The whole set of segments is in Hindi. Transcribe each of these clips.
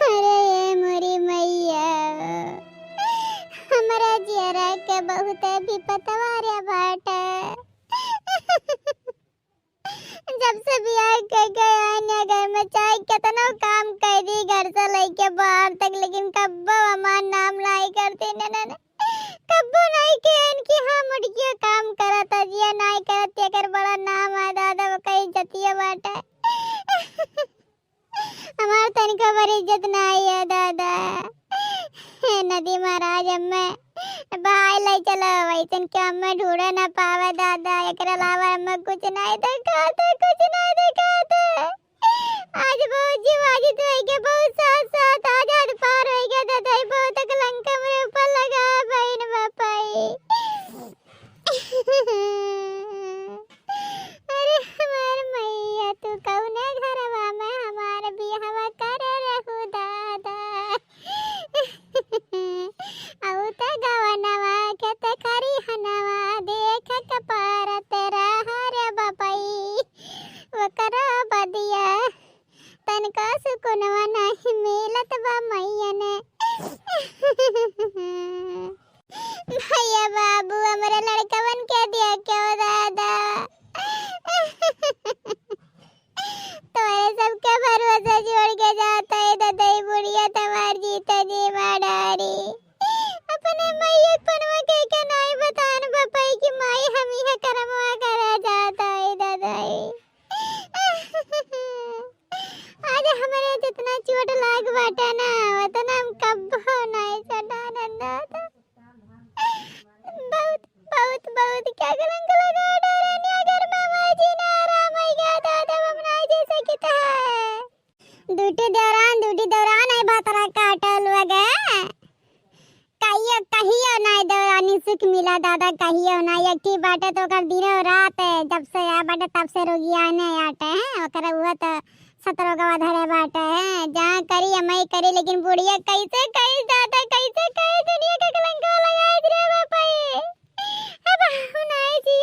अरे ये मोरी मैया हमरा जियरा के बहुत विपतवारे बाटे। जब से बियाह के गया ने घर में चाहे कितना काम कर दी घर से लेके बाहर तक, लेकिन कब्बो हमार नाम लाई करते न कब्बो नहीं के इनकी हाँ मुड़कियो काम करता जिया नहीं करती कर बड़ा नाम है दादा वो कहीं जतिया बाटे। हमार तनिको बड़ी इज्जत नहीं है दादा। नदी महाराज अम्मे भाई ले चलो वैसन के अम्मे ढूंढे ना पावे दादा। एकरा अलावा अम्मे कुछ नहीं दिखाते, कुछ नहीं दिखाते। आज बहुत जीवाजी तो है के बहुत साथ साथ आजाद पार हो गया दादा। बहुत कलंक मेरे ऊपर लगा बहन बापाई। अरे हमार मैया तू कौने घरवा में हमार बियाह करे रहू दादा। औ त गवनवा के त करी हनवा देख कपार तेरा हरे बापाई। वकरा बदिया तनका सुकुनवा नहीं मिलत बा मैया ने। भैया बाबू हमारे लड़कवन के दिया क्यों दादा। तुम्हारे सबके भरोसे छोड़ के जाता है दादा। बुढ़िया तुम्हार जीता जी माडारी अपने मैया पनवा के नहीं बतान बापाई की माई हम ही करमवा करा जाता है दादा। आज हमारे जितना चोट लाग बाटा ना उतना हम कब्बो नहीं चढ़ाना दादा। बहुत बहुत बहुत क्या कलंक लगा डरनी अगर मामा जी ना आराम है गया दादा। हम नहीं जी सकता है दूटी दौरान है भातरा काटल वगे कहियो नहीं दौरानी सुख मिला दादा। कहियो नहीं एक ही बाटे तो कर दिनो रात है जब से आ बाटे तब से रोगिया ने आटे हैं ओकरा हुआ तो 17 का धरे बाटे हैं जहां करी मैं करी। लेकिन बुढ़िया कैसे कही दादा कैसे कही दुनिया का कलंक लगा रे बापाई। अब नहीं जी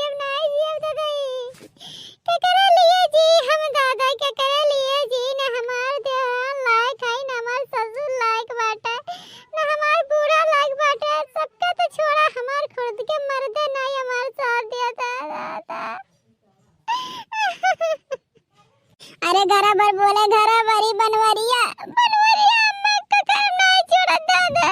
दादा के करे लिए जी हम दादा के करे लिए जी न हमार देहान लायक है न हमार ससुर लायक बाटे न हमार बूढ़ा लायक बाटे। सबका तो छोड़ा हमार खुद के मर्दे नहीं हमार साथ दिया दादा। अरे घरा भर बोले घरा भरी बनवरिया बनवरिया अम्मा का करना है छोड़ा दादा।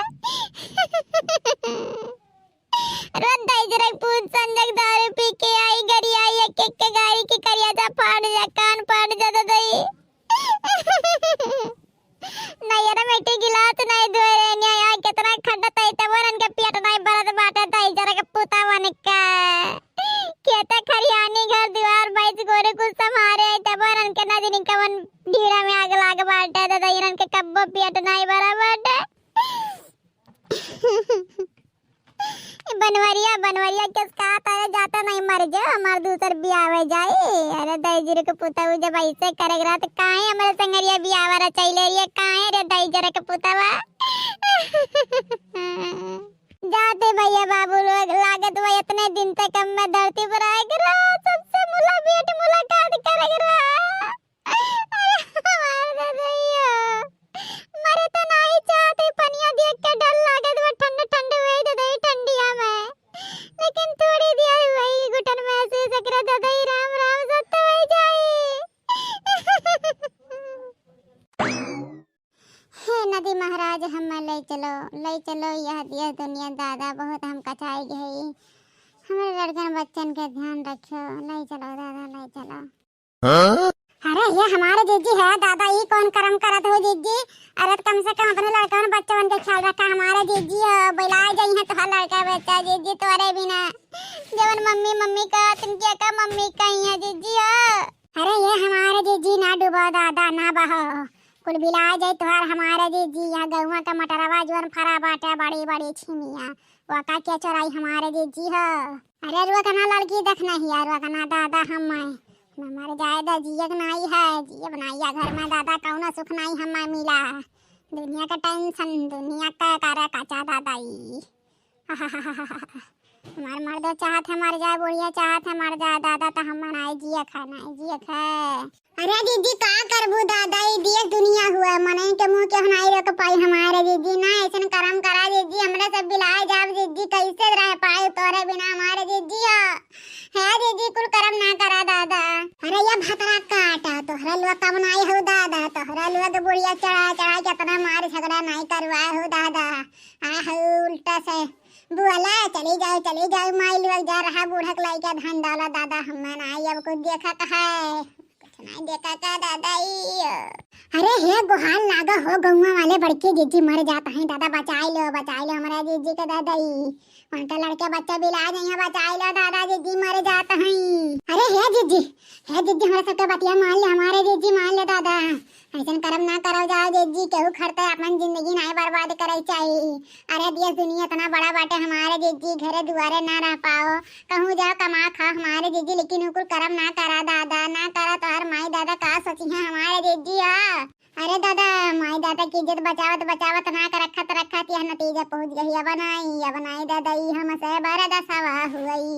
रोज जरा पूछ संजक दारू पी के आई गरी आई एक के गाड़ी की करिया जा फाड़ जा कान फाड़ जा दादा। नहीं यार मिट्टी गिलास नहीं धोए नहीं आया कितना खड्डा है तब उनके पेट नहीं भरत बाटा था जरा के पुता वन का कहता खरियानी घर दीवार बाइस गोरे कुछ संभारे तब उनके ना दिन कवन ढीड़ा में आग लाग बाटा दादा। इनके कब्बो पेट नहीं भरा बाटा। बनवरिया किसका आता है जाता नहीं मर जा हमार दूसर बियाह जाए। अरे दाईजरे के पुता जब ऐसे करेगा तो काहे हमारे संगरिया बियाह रा चले रे काहे रे दाईजरे के पुतावा। जाते भैया बाबू लोग लागत वो इतने दिन तक हम मैं धरती पर आएगा सबसे मुलाकात करेगा। मरे तो नहीं चाहते पनिया देख के डर लागत वो ठंड हुए दादा ठंडिया में। लेकिन थोड़ी देर वही घुटन महसूस कर दादा राम राम सत्य हो जाए। हे नदी महाराज हम ले चलो यह दुनिया दादा बहुत हम कचाई गई। हमारे लड़कन बच्चन के ध्यान रखो ले चलो दादा ले चलो। अरे ये हमारे जीजी है दादा ये कौन कर्म करत हो जीजी। अरे कम से कम अपने लड़कन बच्चन के ख्याल रखा हमारे जीजी बुला जाई है तो लड़का बच्चा जीजी तोरे बिना जवन मम्मी का तुमकी का मम्मी कहीं है जीजी। अरे ये हमारे जीजी ना डूबो दादा ना बहो कुल बिला जाए तोहार हमारे जीजी। यहाँ गहुआ का मटरवा जोन फरा बाटे बड़ी बड़ी छिमिया वो का क्या चोराई हमारे जीजी हो। अरे रुआ कना लड़की देखना ही यार रुआ कना दादा हम हमारे जायदा जियक नहीं है जिये बनाइया घर में दादा कौनो सुख नहीं हमें मिला। दुनिया का टेंशन दुनिया का कारा काचा दादाई। हमार मर्द चाहत है मर जाए, बुढ़िया चाहत है मर जाए दादा, तो हम मनाए जिया खा नहीं जिया खा। अरे दीदी का करबू दादा, ये दिए दुनिया हुआ मने के मुंह के हनाई रख पाई हमारे दीदी ना, ऐसन करम करा दीदी हमरा सब बिलाए जाब दीदी, कैसे रह पाए तोरे बिना हमारे दीदी है दीदी, कुल करम ना करा दादा। अरे ये भतरा काटा तोहरा लोग कब नहीं हो दादा, तोहरा लोग बुढ़िया चढ़ा चढ़ा कितना मार झगड़ा नहीं करवाए हो दादा। आ उल्टा से बुआला चली जाओ माई लोग जा रहा बूढ़क लाई के धन डाला दादा, हमें नहीं अब कुछ देखा कहा नहीं देखा का दादा अरे हे गुहाल लागा हो, गौवा वाले बड़के जीजी मर जाता है दादा, बचाई लो हमारा जीजी के दादा, उनका लड़के बच्चा बिला जाइए, बचाई लो दादा जीजी मर जाता है। अरे हे जीजी हमारे सबके बतिया मान ले, हमारे जीजी मान ले दादा, ऐसा करम ना करो जाओ जीजी, केहू खड़ते अपन जिंदगी नहीं बर्बाद करे चाहिए। अरे देश दुनिया इतना बड़ा बाटे, हमारे जीजी घरे दुआरे ना रह पाओ, कहूँ जाओ कमा खा हमारे जीजी, लेकिन कुल करम ना करा दादा, ना करा तो हर माई दादा का सोची है हमारे जीजी। अरे दादा माई दादा की इज्जत बचावत ना कर रखत यह नतीजा पहुंच गई, अब नहीं दादा, हमसे बड़ा दसावा हुई।